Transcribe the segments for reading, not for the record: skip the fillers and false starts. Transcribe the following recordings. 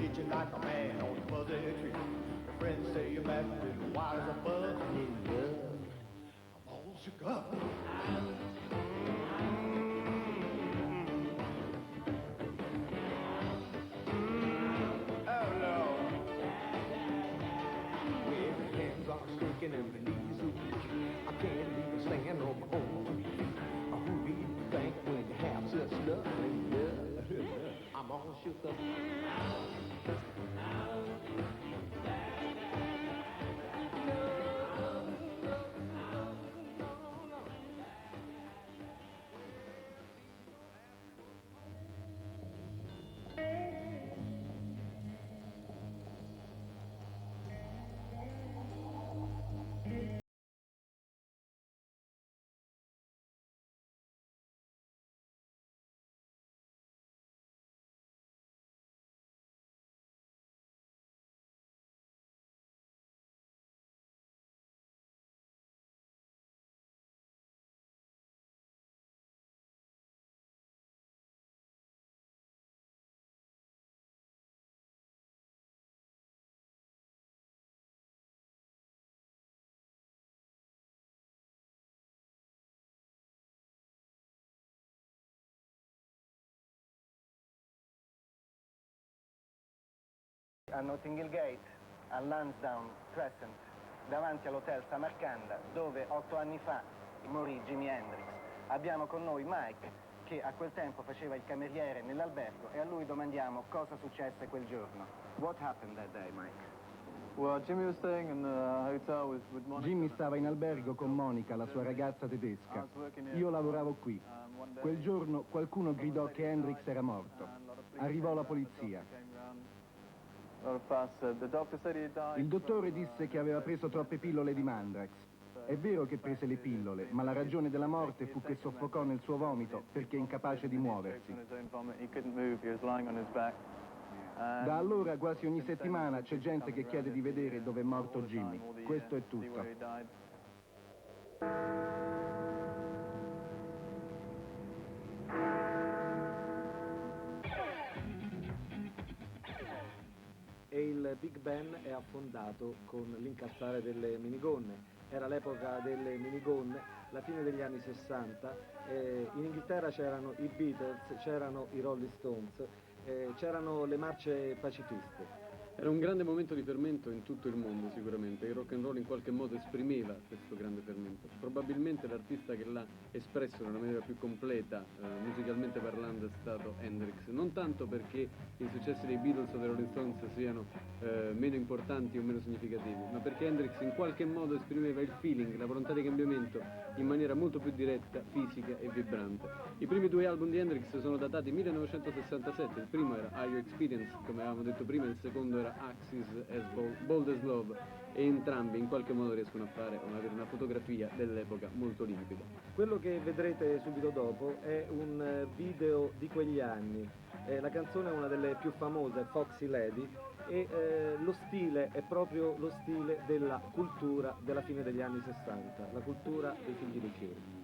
itching like a man on a fuzzy tree. Your friends say you're back to the wild as a bug. In love, I'm all shook up. Oh Lord, where the hands are shaking and the knees are weak. I can't even stand on my own feet. Who do you think when you have such lovely love? I'm all shook up. A Notting Hill Gate, a Lansdowne Crescent, davanti all'hotel Samarcanda, dove 8 anni fa morì Jimi Hendrix. Abbiamo con noi Mike, che a quel tempo faceva il cameriere nell'albergo, e a lui domandiamo cosa successe quel giorno. What happened that day, Mike? Well, Jimmy was staying in the hotel with Monica. Jimmy stava in albergo con Monica, la sua ragazza tedesca. Io lavoravo qui. Quel giorno qualcuno gridò che Hendrix era morto. Arrivò la polizia. Il dottore disse che aveva preso troppe pillole di Mandrax. È vero che prese le pillole, ma la ragione della morte fu che soffocò nel suo vomito perché incapace di muoversi. Da allora, quasi ogni settimana, c'è gente che chiede di vedere dove è morto Jimmy. Questo è tutto. E il Big Ben è affondato con l'incassare delle minigonne. Era l'epoca delle minigonne, la fine degli anni 60, in Inghilterra c'erano i Beatles, c'erano i Rolling Stones, c'erano le marce pacifiste. Era un grande momento di fermento in tutto il mondo sicuramente, il rock and roll in qualche modo esprimeva questo grande fermento. Probabilmente l'artista che l'ha espresso nella maniera più completa, musicalmente parlando, è stato Hendrix. Non tanto perché i successi dei Beatles o dei Rolling Stones siano meno importanti o meno significativi, ma perché Hendrix in qualche modo esprimeva il feeling, la volontà di cambiamento in maniera molto più diretta, fisica e vibrante. I primi 2 album di Hendrix sono datati 1967, il primo era Are You Experience, come avevamo detto prima, il secondo era Axis as Bold as Love, e entrambi in qualche modo riescono a avere una fotografia dell'epoca molto limpida. Quello che vedrete subito dopo è un video di quegli anni. La canzone è una delle più famose, Foxy Lady, e lo stile è proprio lo stile della cultura della fine degli anni 60, la cultura dei figli di fiori.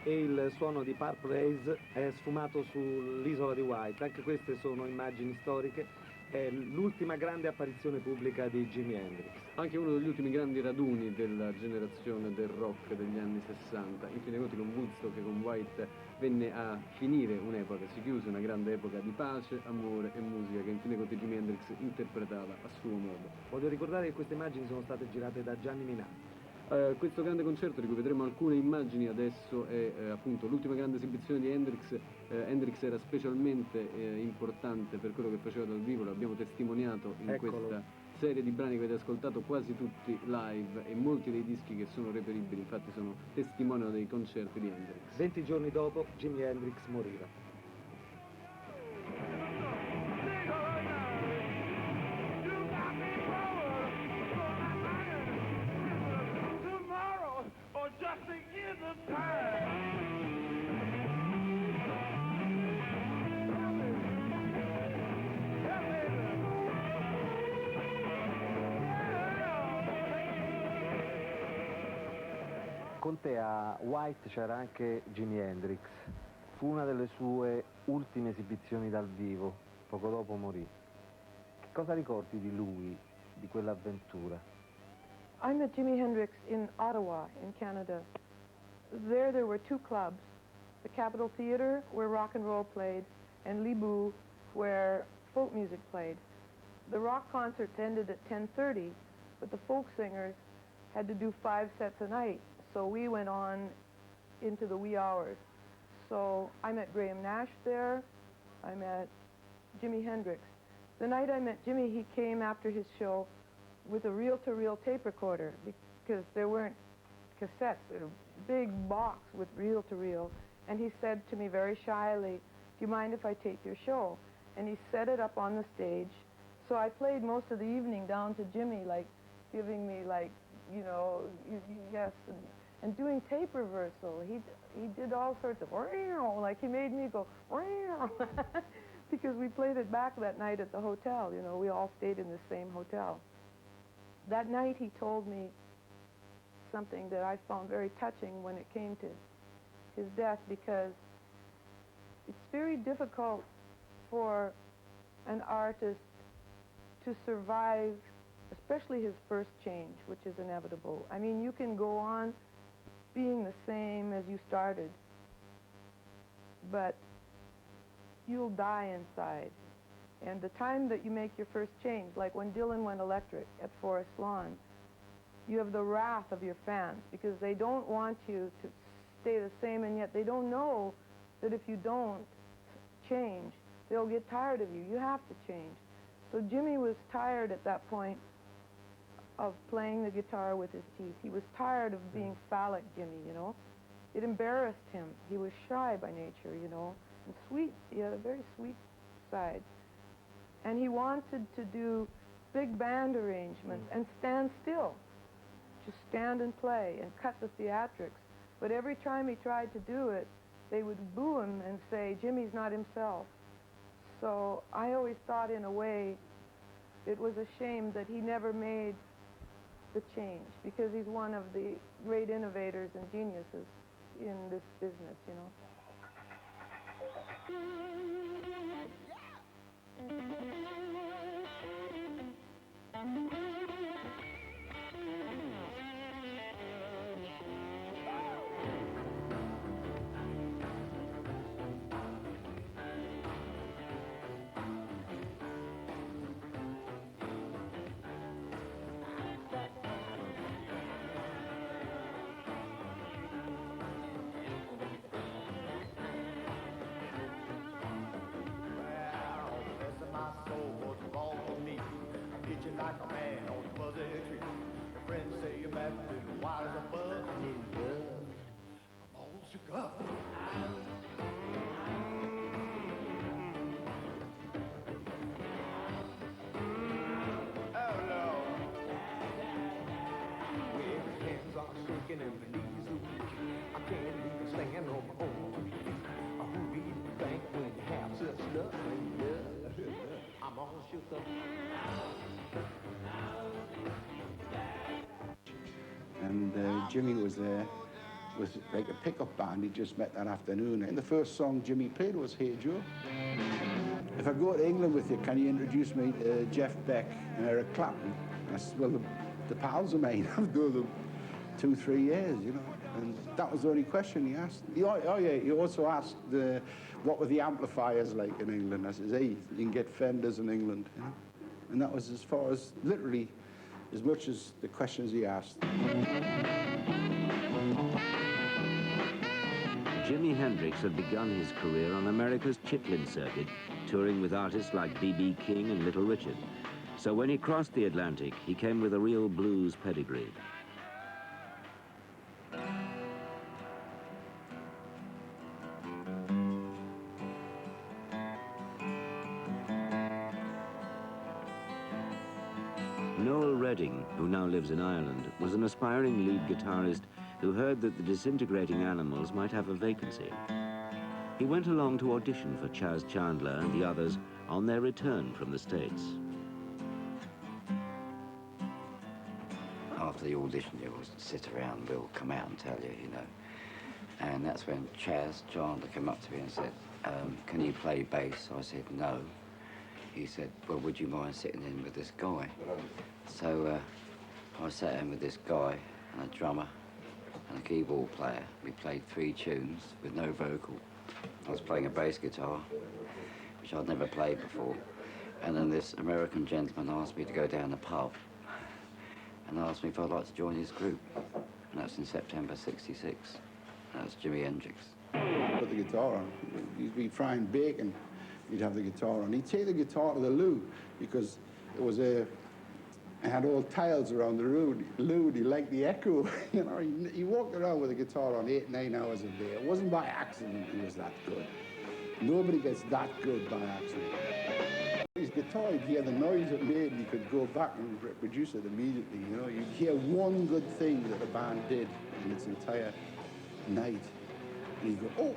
E il suono di Purple Haze è sfumato sull'isola di White. Anche queste sono immagini storiche. È l'ultima grande apparizione pubblica di Jimi Hendrix. Anche uno degli ultimi grandi raduni della generazione del rock degli anni 60. In fin dei conti con Woodstock e con White venne a finire un'epoca, si chiuse una grande epoca di pace, amore e musica che in fin dei conti Jimi Hendrix interpretava a suo modo. Voglio ricordare che queste immagini sono state girate da Gianni Minà. Questo grande concerto di cui vedremo alcune immagini adesso è appunto l'ultima grande esibizione di Hendrix. Hendrix era specialmente importante per quello che faceva dal vivo, l'abbiamo testimoniato in questa serie di brani che avete ascoltato quasi tutti live, e molti dei dischi che sono reperibili infatti sono testimoniano dei concerti di Hendrix. 20 giorni dopo Jimi Hendrix moriva. Con te a White c'era anche Jimi Hendrix. Fu una delle sue ultime esibizioni dal vivo, poco dopo morì. Che cosa ricordi di lui, di quell'avventura? I met Jimi Hendrix in Ottawa, in Canada. There were two clubs, the Capitol Theatre, where rock and roll played, and Libu, where folk music played. The rock concerts ended at 10:30, but the folk singers had to do 5 sets a night, so we went on into the wee hours. So I met Graham Nash there, I met Jimi Hendrix. The night I met Jimmy, he came after his show with a reel-to-reel tape recorder, because there weren't cassettes, there was a big box with reel-to-reel, and he said to me very shyly, "Do you mind if I take your show?" And he set it up on the stage. So I played most of the evening down to Jimmy, like giving me, like, you know, yes, and doing tape reversal. He did all sorts of, like he made me go, because we played it back that night at the hotel. You know, we all stayed in the same hotel. That night he told me something that I found very touching when it came to his death, because it's very difficult for an artist to survive, especially his first change, which is inevitable. I mean, you can go on being the same as you started, but you'll die inside. And the time that you make your first change, like when Dylan went electric at Forest Lawn, you have the wrath of your fans, because they don't want you to stay the same, and yet they don't know that if you don't change, they'll get tired of you. You have to change. So Jimmy was tired at that point of playing the guitar with his teeth. He was tired of being phallic Jimmy, you know. It embarrassed him. He was shy by nature, you know, and sweet. He had a very sweet side. And he wanted to do big band arrangements and stand still. Just stand and play and cut the theatrics. But every time he tried to do it, they would boo him and say, "Jimmy's not himself." So I always thought, in a way, it was a shame that he never made the change, because he's one of the great innovators and geniuses in this business, you know. Like a man on a fuzzy tree. Your friends say you're back to the wild as a bug. I'm all shook up. Oh, Lord. Well, my hands are shaking and my knees are weak. I can't even stand on my own feet. Who do you think when you have such lovely love? I'm all shook up. And Jimmy was there with like a pickup band he just met that afternoon. And the first song Jimmy played was Hey Joe. If I go to England with you, can you introduce me to Jeff Beck and Eric Clapton? I said, well, the pals of mine. I've known them 2-3 years, you know. And that was the only question he asked. Oh yeah, he also asked what were the amplifiers like in England. I said, hey, you can get Fenders in England, you know. And that was as far as, literally, as much as the questions he asked. Jimi Hendrix had begun his career on America's Chitlin circuit, touring with artists like B.B. King and Little Richard. So when he crossed the Atlantic, he came with a real blues pedigree. Noel Redding, who now lives in Ireland, was an aspiring lead guitarist who heard that the Disintegrating Animals might have a vacancy. He went along to audition for Chaz Chandler and the others on their return from the States. After the audition, you will sit around, we'll come out and tell you, you know, And that's when Chaz Chandler came up to me and said, can you play bass? I said, no. He said, well, would you mind sitting in with this guy? So I sat in with this guy and a drummer and a keyboard player. We played 3 tunes with no vocal. I was playing a bass guitar, which I'd never played before. And then this American gentleman asked me to go down the pub and asked me if I'd like to join his group. And that's in September '66. That's Jimi Hendrix. Put the guitar on. He'd be frying bacon. He'd have the guitar on. He'd take the guitar to the loo because it was it had all tiles around the loo. He liked the echo. You know, he walked around with a guitar on 8, 9 hours a day. It wasn't by accident he was that good. Nobody gets that good by accident. His guitar, you'd hear the noise it made, and you could go back and reproduce it immediately. You know, you'd hear one good thing that the band did in its entire night, and you go, oh,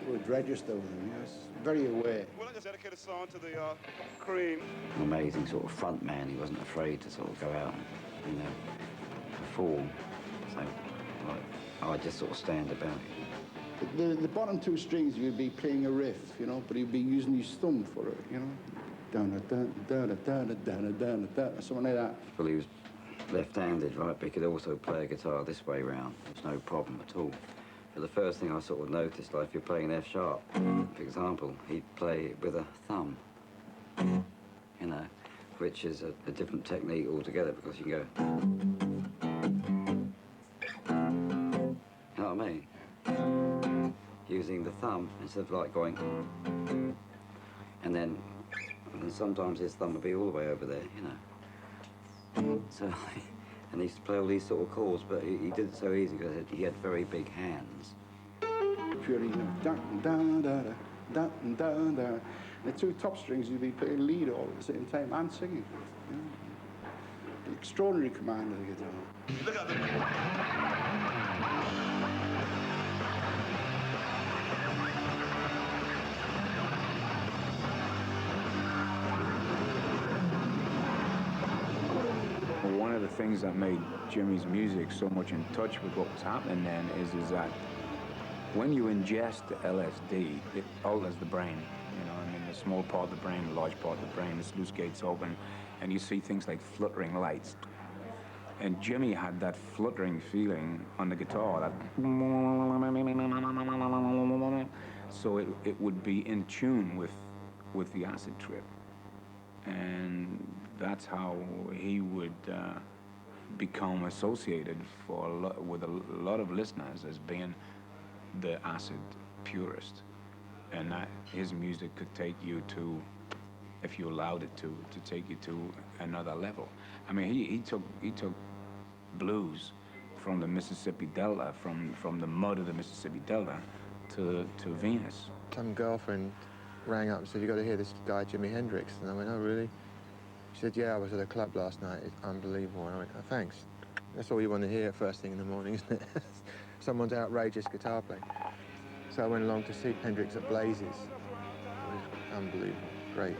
it would register with him. Yes, very aware. Well, I just dedicate a song to the Cream. An amazing sort of front man. He wasn't afraid to sort of go out and, you know, perform. So I just sort of stand about it. The bottom 2 strings, you'd be playing a riff, you know, but he'd be using his thumb for it, you know. Something like that. Well, he was left-handed, right, but he could also play a guitar this way round. There's no problem at all. But the first thing I sort of noticed, like if you're playing an F sharp, for example, he'd play it with a thumb, you know, which is a different technique altogether because you can go, you know what I mean? Using the thumb instead of like going, and then sometimes his thumb would be all the way over there, you know. So, and he used to play all these sort of chords, but he did it so easy because he had very big hands. Purely, the 2 top strings, you'd be playing lead all at the same time and singing. You know? The extraordinary command of the guitar. Look at the... One of the things that made Jimmy's music so much in touch with what was happening then is that when you ingest the LSD, it alters the brain. You know, I mean, the small part of the brain, the large part of the brain, the sluice gates open, and you see things like fluttering lights. And Jimmy had that fluttering feeling on the guitar, that so it would be in tune with the acid trip. And that's how he would become associated with a lot of listeners as being the acid purist, and that his music could take you to, if you allowed it to take you to another level. I mean, he took blues from the Mississippi Delta, from the mud of the Mississippi Delta to Venus. Some girlfriend rang up and said, "You got to hear this guy Jimi Hendrix," and I went, "Oh, really?" She said, "Yeah, I was at a club last night. It's unbelievable." And I went, "Oh, thanks. That's all you want to hear first thing in the morning, isn't it? Someone's outrageous guitar playing." So I went along to see Hendrix at Blazes. It was unbelievable. Great.